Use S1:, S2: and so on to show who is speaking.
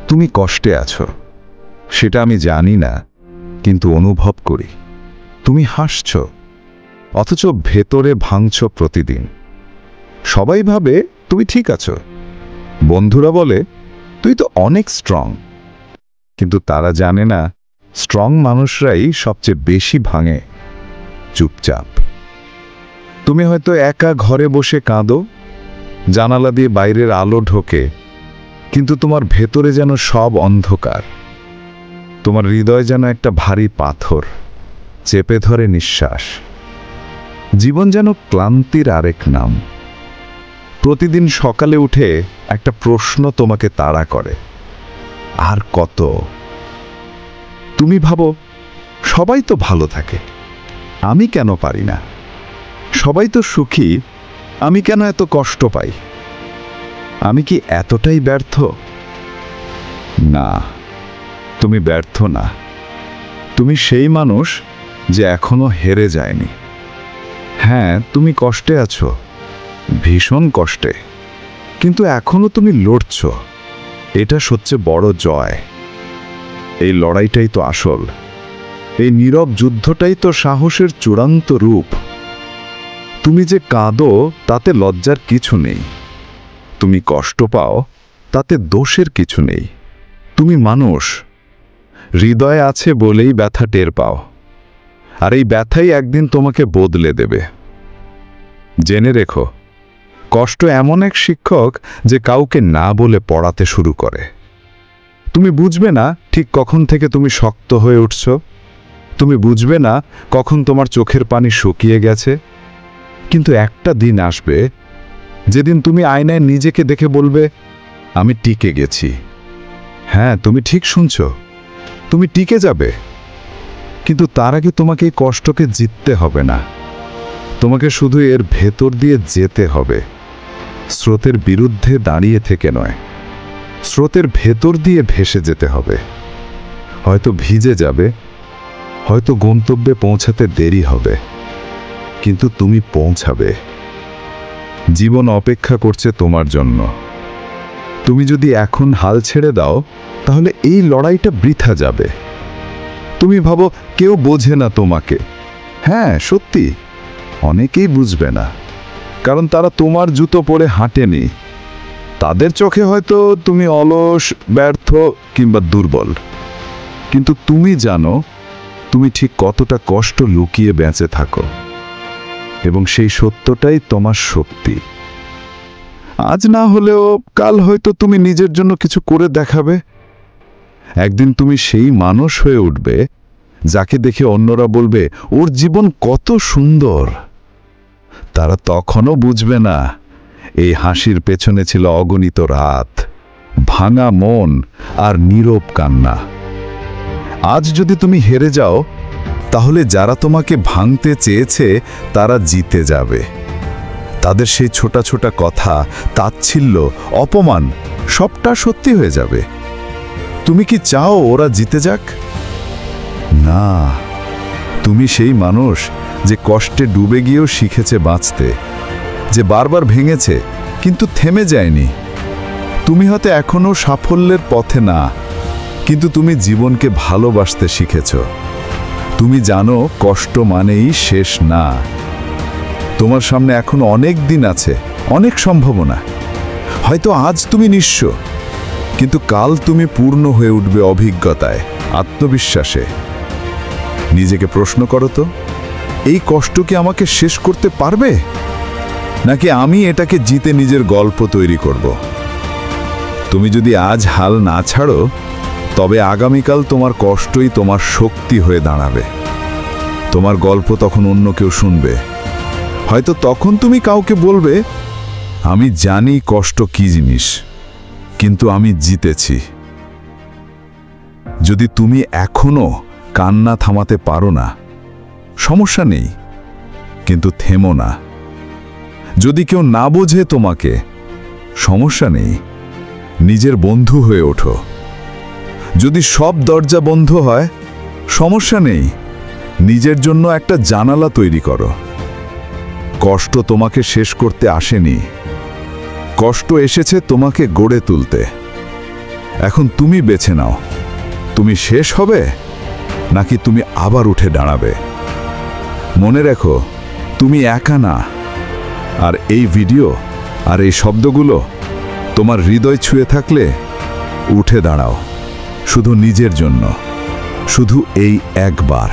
S1: তুমি কষ্টে আছো, সেটা আমি জানি না, কিন্তু অনুভব করি। তুমি হাসছ, অথচ ভেতরে ভাঙছ প্রতিদিন। সবাই ভাবে তুমি ঠিক আছো, বন্ধুরা বলে তুই তো অনেক স্ট্রং, কিন্তু তারা জানে না স্ট্রং মানুষরাই সবচেয়ে বেশি ভাঙে চুপচাপ। তুমি হয়তো একা ঘরে বসে কাঁদো, জানালা দিয়ে বাইরের আলো ঢোকে, কিন্তু তোমার ভেতরে যেন সব অন্ধকার। তোমার হৃদয় যেন একটা ভারী পাথর, চেপে ধরে নিঃশ্বাস। জীবন যেন ক্লান্তির আরেক নাম। প্রতিদিন সকালে উঠে একটা প্রশ্ন তোমাকে তাড়া করে, আর কত? তুমি ভাবো সবাই তো ভালো থাকে, আমি কেন পারি না? সবাই তো সুখী, আমি কেন এত কষ্ট পাই? আমি কি এতটাই ব্যর্থ? না, তুমি ব্যর্থ না। তুমি সেই মানুষ যে এখনো হেরে যায়নি। হ্যাঁ, তুমি কষ্টে আছো, ভীষণ কষ্টে, কিন্তু এখনো তুমি লড়ছ। এটা সবচেয়ে বড় জয়। এই লড়াইটাই তো আসল। এই নীরব যুদ্ধটাই তো সাহসের চূড়ান্ত রূপ। তুমি যে কাঁদো তাতে লজ্জার কিছু নেই, তুমি কষ্ট পাও তাতে দোষের কিছু নেই। তুমি মানুষ, হৃদয় আছে বলেই ব্যথা টের পাও, আর এই ব্যথাই একদিন তোমাকে বদলে দেবে। জেনে রেখো, কষ্ট এমন এক শিক্ষক যে কাউকে না বলে পড়াতে শুরু করে। তুমি বুঝবে না ঠিক কখন থেকে তুমি শক্ত হয়ে উঠছ, তুমি বুঝবে না কখন তোমার চোখের পানি শুকিয়ে গেছে, কিন্তু একটা দিন আসবে যেদিন তুমি আয়নায় নিজেকে দেখে বলবে, আমি টিকে গেছি। হ্যাঁ, তুমি ঠিক শুনছ, তুমি টিকে যাবে। কিন্তু তার আগে তোমাকে এই কষ্টকে জিততে হবে না, তোমাকে শুধু এর ভেতর দিয়ে যেতে হবে। স্রোতের বিরুদ্ধে দাঁড়িয়ে থেকে নয়, স্রোতের ভেতর দিয়ে ভেসে যেতে হবে। হয়তো ভিজে যাবে, হয়তো গন্তব্যে পৌঁছাতে দেরি হবে, কিন্তু তুমি পৌঁছাবে। জীবন অপেক্ষা করছে তোমার জন্য। তুমি যদি এখন হাল ছেড়ে দাও, তাহলে এই লড়াইটা বৃথা যাবে। তুমি ভাবো কেউ বোঝে না তোমাকে। হ্যাঁ, সত্যি, অনেকেই বুঝবে না, কারণ তারা তোমার জুতো পরে হাঁটেনি। তাদের চোখে হয়তো তুমি অলস, ব্যর্থ কিংবা দুর্বল, কিন্তু তুমি জানো তুমি ঠিক কতটা কষ্ট লুকিয়ে বেঁচে থাকো, এবং সেই সত্যটাই তোমার শক্তি। আজ না হলেও কাল হয়তো তুমি নিজের জন্য কিছু করে দেখাবে। একদিন তুমি সেই মানুষ হয়ে উঠবে যাকে দেখে অন্যরা বলবে, ওর জীবন কত সুন্দর। তারা তখনও বুঝবে না এই হাসির পেছনে ছিল অগণিত রাত, ভাঙা মন আর নীরব কান্না। আজ যদি তুমি হেরে যাও, তাহলে যারা তোমাকে ভাঙতে চেয়েছে তারা জিতে যাবে। তাদের সেই ছোটা ছোটা কথা, তাচ্ছিল্য, অপমান সবটা সত্যি হয়ে যাবে। তুমি কি চাও ওরা জিতে যাক? না, তুমি সেই মানুষ যে কষ্টে ডুবে গিয়েও শিখেছে বাঁচতে, যে বারবার ভেঙেছে কিন্তু থেমে যায়নি। তুমি হয়তো এখনো সাফল্যের পথে না, কিন্তু তুমি জীবনকে ভালোবাসতে শিখেছ। তুমি জানো কষ্ট মানেই শেষ না। তোমার সামনে এখনো অনেক দিন আছে, অনেক সম্ভাবনা। হয়তো আজ তুমি নিঃস্ব, কিন্তু কাল তুমি পূর্ণ হয়ে উঠবে অভিজ্ঞতায়, আত্মবিশ্বাসে। নিজেকে প্রশ্ন করো তো, এই কষ্ট কি আমাকে শেষ করতে পারবে, নাকি আমি এটাকে জিতে নিজের গল্প তৈরি করব? তুমি যদি আজ হাল না ছাড়ো, তবে আগামীকাল তোমার কষ্টই তোমার শক্তি হয়ে দাঁড়াবে। তোমার গল্প তখন অন্য কেউ শুনবে। হয়তো তখন তুমি কাউকে বলবে, আমি জানি কষ্ট কি জিনিস, কিন্তু আমি জিতেছি। যদি তুমি এখনো কান্না থামাতে পারো না, সমস্যা নেই, কিন্তু থেমো না। যদি কেউ না বোঝে তোমাকে, সমস্যা নেই, নিজের বন্ধু হয়ে ওঠো। যদি সব দরজা বন্ধ হয়, সমস্যা নেই, নিজের জন্য একটা জানালা তৈরি করো। কষ্ট তোমাকে শেষ করতে আসেনি, কষ্ট এসেছে তোমাকে গড়ে তুলতে। এখন তুমি বেছে নাও, তুমি শেষ হবে নাকি তুমি আবার উঠে দাঁড়াবে। মনে রেখো, তুমি একা না। আর এই ভিডিও আর এই শব্দগুলো তোমার হৃদয় ছুঁয়ে থাকলে উঠে দাঁড়াও, শুধু নিজের জন্য, শুধু এই একবার।